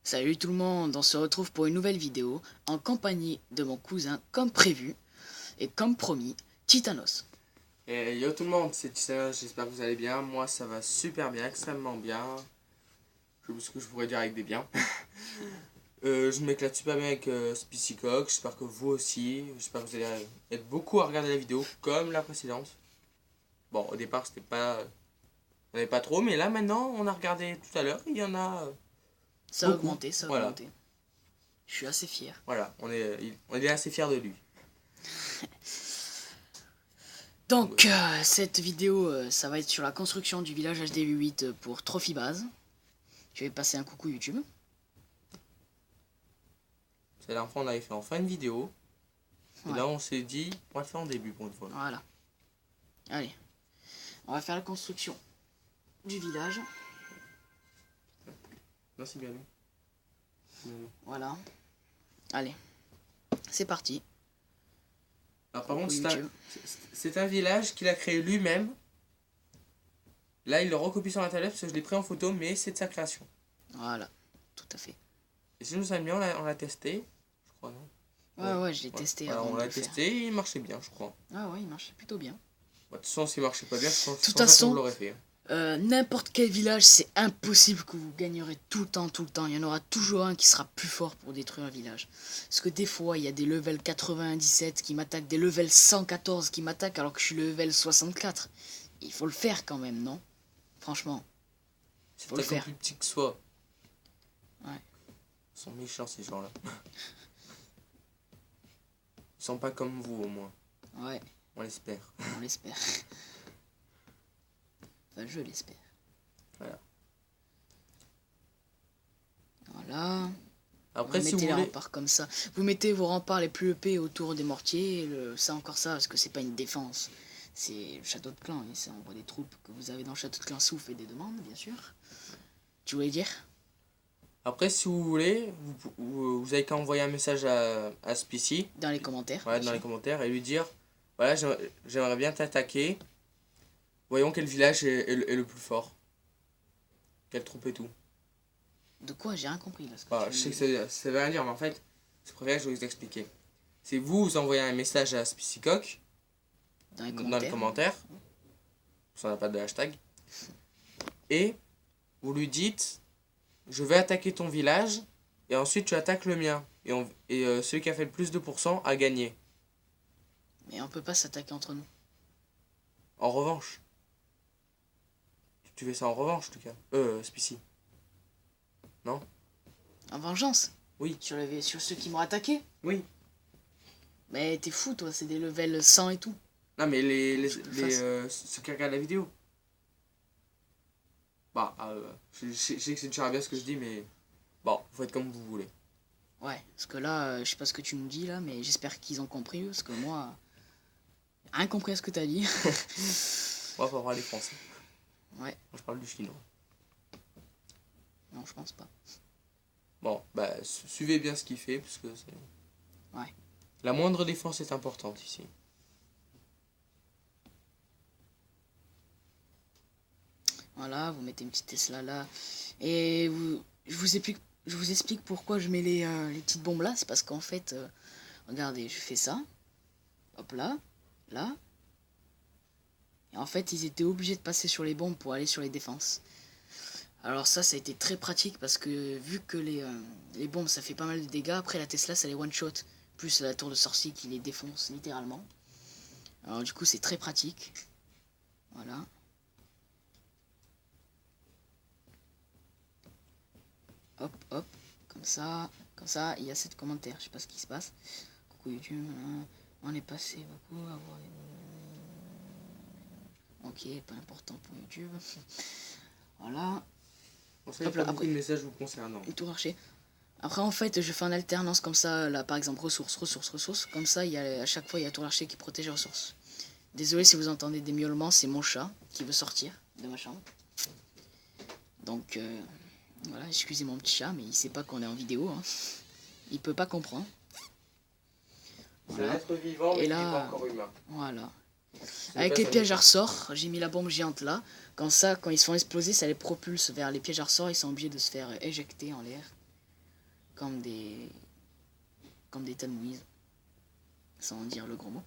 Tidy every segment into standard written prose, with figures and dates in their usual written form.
Salut tout le monde, on se retrouve pour une nouvelle vidéo en compagnie de mon cousin comme prévu et comme promis, Titanos. Et yo tout le monde, c'est Tisseur, j'espère que vous allez bien. Moi ça va super bien, extrêmement bien. Je sais ce que je pourrais dire avec des biens. Je m'éclate super bien avec Spicycock, j'espère que vous aussi. J'espère que vous allez être beaucoup à regarder la vidéo comme la précédente. Bon, au départ c'était pas. On n'avait pas trop, mais là maintenant on a regardé tout à l'heure, il y en a Ça a beaucoup. augmenté, ça a Voilà, augmenté. Je suis assez fier. voilà, on est assez fiers de lui. Donc, cette vidéo, ça va être sur la construction du village HDV8 pour Trophy Base. Je vais passer un coucou YouTube. C'est la dernière fois on avait fait en fin de vidéo. Et Ouais. là on s'est dit, on va le faire en début pour une fois. Voilà. Allez, on va faire la construction du village. Merci bien. Voilà. Allez, c'est parti. Alors par contre, YouTube. c'est un village qu'il a créé lui-même. Là, il le recopie sur internet parce que je l'ai pris en photo, mais c'est de sa création. Voilà, tout à fait. Et si nous aime bien, on l'a testé. Je crois, non? Ouais, je l'ai testé Voilà, avant on de l'a le faire. testé et il marchait bien, je crois. Ah ouais, il marchait plutôt bien. De toute façon, s'il marchait pas bien, De toute on façon, l'aurait fait. n'importe quel village, c'est impossible que vous gagnerez tout le temps, tout le temps. Il y en aura toujours un qui sera plus fort pour détruire un village. Parce que des fois, il y a des levels 97 qui m'attaquent, des levels 114 qui m'attaquent alors que je suis level 64. Il faut le faire quand même, non? Franchement, C'est faut le peut-être faire. plus petit que soi. Ouais. Ils sont méchants, ces gens-là. Ils sont pas comme vous, au moins. Ouais, On l'espère. on l'espère. Enfin, je l'espère. Voilà. Voilà. Après, Vous si vous mettez les voulez... remparts comme ça. Vous mettez vos remparts les plus épais autour des mortiers. Ça encore ça, parce que c'est pas une défense. C'est le château de clan. Et ça envoie des troupes que vous avez dans le château de clan si vous faites des demandes, bien sûr. Tu voulais dire? Après, si vous voulez, vous avez qu'à envoyer un message à Spicy. Dans les commentaires. Voilà, dans les commentaires et lui dire voilà, j'aimerais bien t'attaquer. Voyons quel village est le plus fort. Quelle troupe et tout. De quoi? J'ai rien compris là. Bah, je sais que ça veut rien dire, mais en fait, c'est préféré que je vais vous expliquer. C'est vous envoyez un message à Spicycock Dans les dans les commentaires. commentaires. Ça n'a pas de hashtag. Et vous lui dites je vais attaquer ton village et ensuite tu attaques le mien. Et celui qui a fait le plus de pourcents a gagné. Mais on peut pas s'attaquer entre nous. En revanche. Tu fais ça en revanche, en tout cas. Spicy. Non? En vengeance? Oui. Sur ceux qui m'ont attaqué? Oui. Mais t'es fou toi, c'est des levels 100 et tout. Non, mais ceux qui regardent la vidéo. Bah, je sais que c'est déjà bien ce que je dis, mais bon, vous faites comme vous voulez. Ouais, parce que là, je sais pas ce que tu nous dis là, mais j'espère qu'ils ont compris, parce que moi, rien compris à ce que t'as dit. On va pas parler français. Ouais. Moi, je parle du chinois. Non, je pense pas. Bon, bah, suivez bien ce qu'il fait, parce que c'est... Ouais. La moindre défense est importante ici. Voilà, vous mettez une petite Tesla là. Et je vous explique pourquoi je mets les petites bombes là. C'est parce qu'en fait, regardez, je fais ça. Hop là, là. Et en fait, ils étaient obligés de passer sur les bombes pour aller sur les défenses. Alors ça a été très pratique parce que vu que les bombes ça fait pas mal de dégâts, après la Tesla ça les one shot. Plus la tour de sorcier qui les défonce littéralement. Alors du coup c'est très pratique. Voilà. Hop, hop, comme ça, il y a 7 commentaires, je sais pas ce qui se passe. Coucou YouTube, on est passé beaucoup à voir... Ok, pas important pour YouTube. Voilà. Il y a beaucoup de messages vous concernant. Et tout archer. Après en fait je fais en alternance comme ça, là par exemple ressources, comme ça à chaque fois il y a tout l'archer qui protège les ressources. Désolé si vous entendez des miaulements, c'est mon chat qui veut sortir de ma chambre. Donc voilà, excusez mon petit chat, mais il sait pas qu'on est en vidéo. Hein. Il peut pas comprendre. Voilà. C'est un être vivant, mais et là, il n'est pas encore humain. Voilà. Avec les pièges à ressort, j'ai mis la bombe géante là. Quand ils se font exploser, ça les propulse vers les pièges à ressort. Ils sont obligés de se faire éjecter en l'air. comme des tas de mouises, sans dire le gros mot.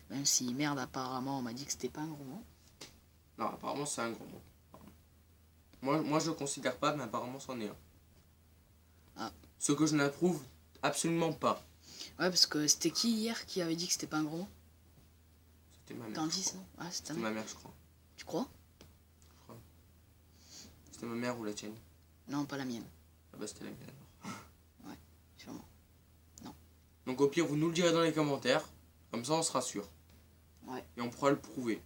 Même si merde, apparemment on m'a dit que c'était pas un gros mot. Non, apparemment c'est un gros mot. Moi je le considère pas, mais apparemment c'en est un. Ah. Ce que je n'approuve absolument pas. Ouais, parce que c'était qui hier qui avait dit que c'était pas un gros mot? C'était ma mère. Candice, non? Ah, c'était ma mère, je crois. Tu crois? C'était ma mère ou la tienne? Non, pas la mienne. Ah bah c'était la mienne alors. Ouais, sûrement. Non. Donc au pire, vous nous le direz dans les commentaires. Comme ça, on sera sûr. Ouais. Et on pourra le prouver.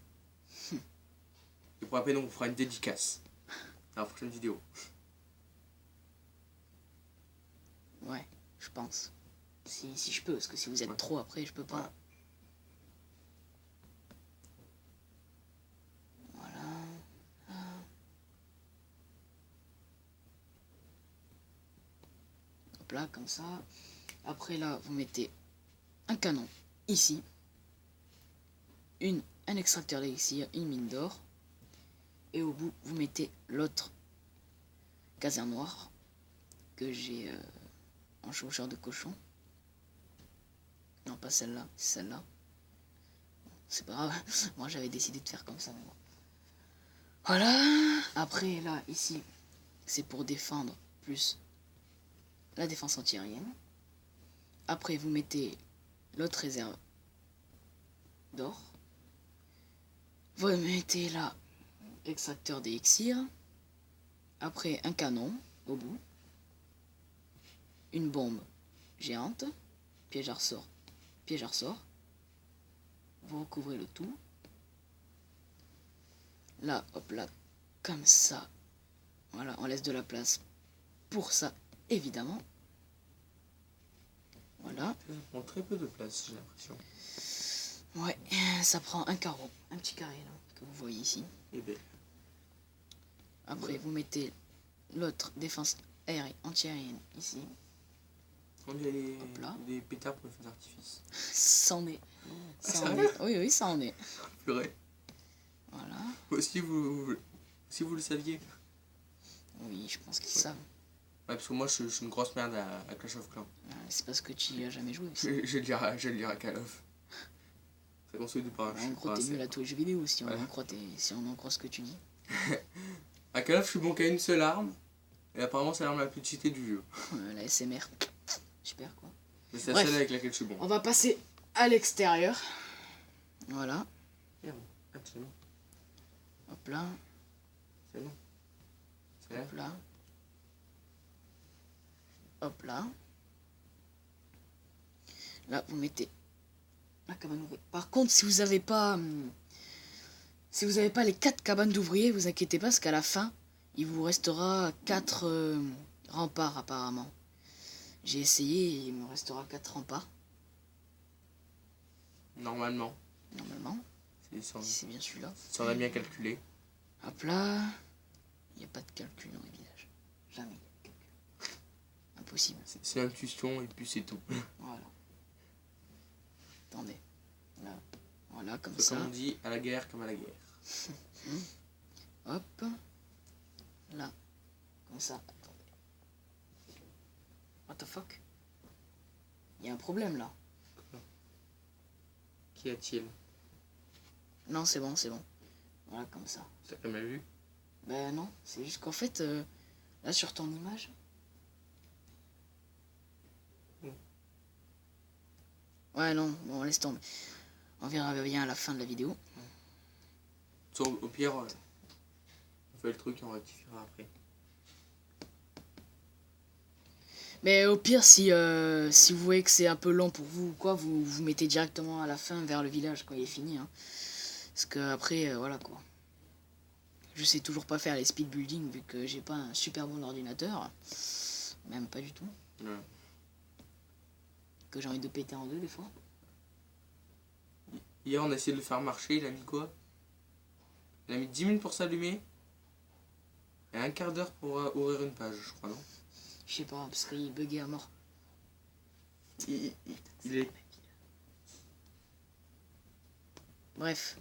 Et pour la peine, on vous fera une dédicace. Dans la prochaine vidéo. Ouais, je pense. Si je peux, parce que si vous êtes trop après, je peux pas. Ouais. Voilà. Hop là, comme ça. Après là, vous mettez un canon ici. Un extracteur d'élixir, une mine d'or. Et au bout, vous mettez l'autre casernoir que j'ai en chauffeur de cochon. Non, pas celle-là, c'est celle-là. C'est pas grave, moi j'avais décidé de faire comme ça. Mais bon. Voilà. Après, là, ici, c'est pour défendre plus la défense antiaérienne. Après, vous mettez l'autre réserve d'or. Vous mettez là extracteur d'élixir. Après, un canon au bout. Une bombe géante. Piège à ressort. Piège à ressort. Vous recouvrez le tout. Là, hop là, comme ça. Voilà, on laisse de la place pour ça, évidemment. Voilà. Ça prend très peu de place, j'ai l'impression. Ouais, ça prend un carreau, un petit carré là, que vous voyez ici. Et bien. Après, vous mettez l'autre défense aérienne, anti-aérienne ici. On a des pétards pour le feu d'artifice. Ça en est. Ça Ah, en est. Oui, oui, ça en est. Purée. Voilà. Si vous le saviez. Oui, je pense qu'ils savent. Ouais, parce que moi je suis une grosse merde à Clash of Clans. C'est parce que tu y as jamais joué aussi. Je vais le dire à Call of. C'est construit par un. En gros, t'es nul à tous les jeux vidéo si on, voilà. si on en croit ce que tu dis. À Call of, je suis bon qu'à une seule arme. Et apparemment, c'est l'arme la plus cheatée du jeu. La SMR. Super quoi. Mais c'est celle avec laquelle je suis bon. On va passer à l'extérieur. Voilà. Absolument. Hop là. C'est bon. C'est là. Hop là. Hop là. Là, vous mettez la cabane ouvrière. Par contre, si vous n'avez pas les 4 cabanes d'ouvriers, vous inquiétez pas, parce qu'à la fin, il vous restera 4 remparts apparemment. J'ai essayé et il me restera 4 remparts. Normalement. C'est bien celui-là. Ça aurait bien calculé. Hop là. Il n'y a pas de calcul dans les villages. Jamais. Impossible. C'est l'intuition et puis c'est tout. Voilà. Attendez. Là. Voilà, comme C'est ça. comme on dit, à la guerre comme à la guerre. Hop. Là. Comme ça. Attendez. What the fuck? Il y a un problème là. Qu'y a-t-il? Non, c'est bon, c'est bon. Voilà, comme ça. T'as pas mal vu? Ben non, c'est juste qu'en fait, là sur ton image... Ouais, non, bon, laisse tomber. On verra bien à la fin de la vidéo. Au pire, on fait le truc et on rectifiera après. Mais au pire, si vous voyez que c'est un peu long pour vous ou quoi, vous mettez directement à la fin vers le village quand il est fini. Hein. Parce que après, voilà quoi. Je sais toujours pas faire les speed building vu que j'ai pas un super bon ordinateur. Même pas du tout. Ouais. Que j'ai envie de péter en deux des fois. Hier, on a essayé de le faire marcher, il a mis quoi? Il a mis 10 minutes pour s'allumer. Et un quart d'heure pour ouvrir une page, je crois, non? Je sais pas, parce qu'il buguait à mort. Il est... Bref,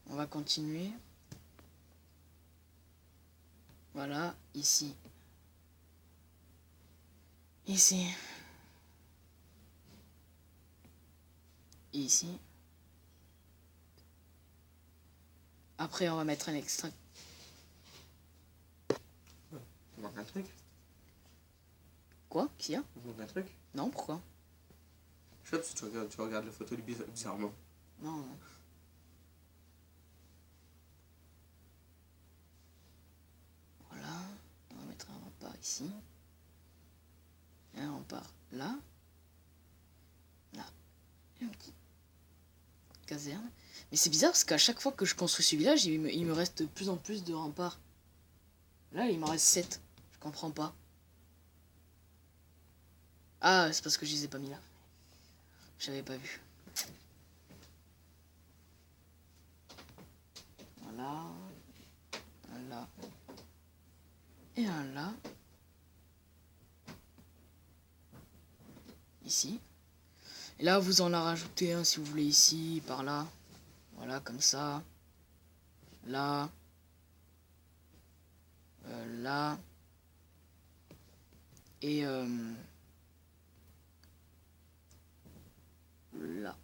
on va continuer. Voilà, ici. Ici. Ici. Après, on va mettre un extra. Il manque un truc. Quoi? Qu'il y a? Il manque un truc. Non, pourquoi? Je sais pas si tu regardes la photo bizarrement. Non, non. Voilà. On va mettre un rempart ici. Un rempart là. Là. Et un petit caserne. Mais c'est bizarre parce qu'à chaque fois que je construis ce village, il me reste de plus en plus de remparts. Là, il m'en reste 7. Je comprends pas. Ah, c'est parce que je les ai pas mis là. J'avais pas vu. Voilà. Un là. Et un là. Ici. Et là, vous en a rajouté un si vous voulez ici, par là. Voilà, comme ça. Là. Là. Et là.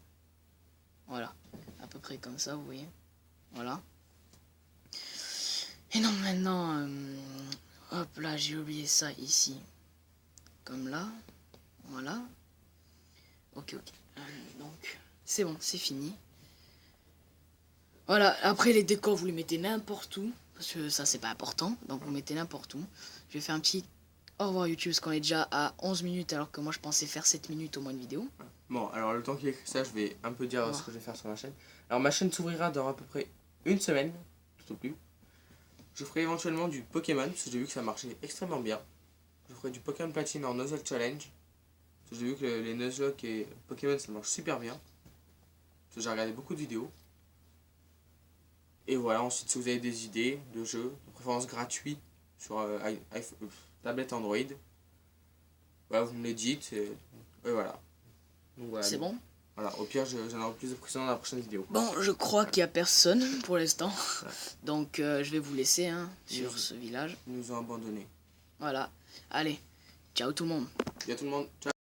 Voilà. À peu près comme ça, vous voyez. Voilà. Et non, maintenant, hop là, j'ai oublié ça ici. Comme là. Voilà. Ok. Donc, c'est bon, c'est fini. Voilà, après les décors, vous les mettez n'importe où. Parce que ça, c'est pas important. Donc, vous mettez n'importe où. Je vais faire un petit au revoir YouTube, parce qu'on est déjà à 11 minutes, alors que moi, je pensais faire 7 minutes au moins de vidéo. Bon, alors le temps qu'il écrit ça, je vais un peu dire ce que je vais faire sur ma chaîne. Alors, ma chaîne s'ouvrira dans à peu près une semaine, tout au plus. Je ferai éventuellement du Pokémon, parce que j'ai vu que ça marchait extrêmement bien. Je ferai du Pokémon Platine en Nuzlocke Challenge. Parce que j'ai vu que les Nuzlocke et Pokémon, ça marche super bien. Parce que j'ai regardé beaucoup de vidéos. Et voilà, ensuite, si vous avez des idées de jeux, de préférence gratuits, sur tablette Android, voilà, vous me les dites, et voilà. Donc, voilà. C'est bon? Voilà, au pire, j'en aurai plus de précisions dans la prochaine vidéo. Bon, je crois qu'il n'y a personne pour l'instant. Ouais. Donc, je vais vous laisser sur ce village. Ils nous ont abandonnés. Voilà. Allez, ciao tout le monde. Il y a tout le monde. Ciao.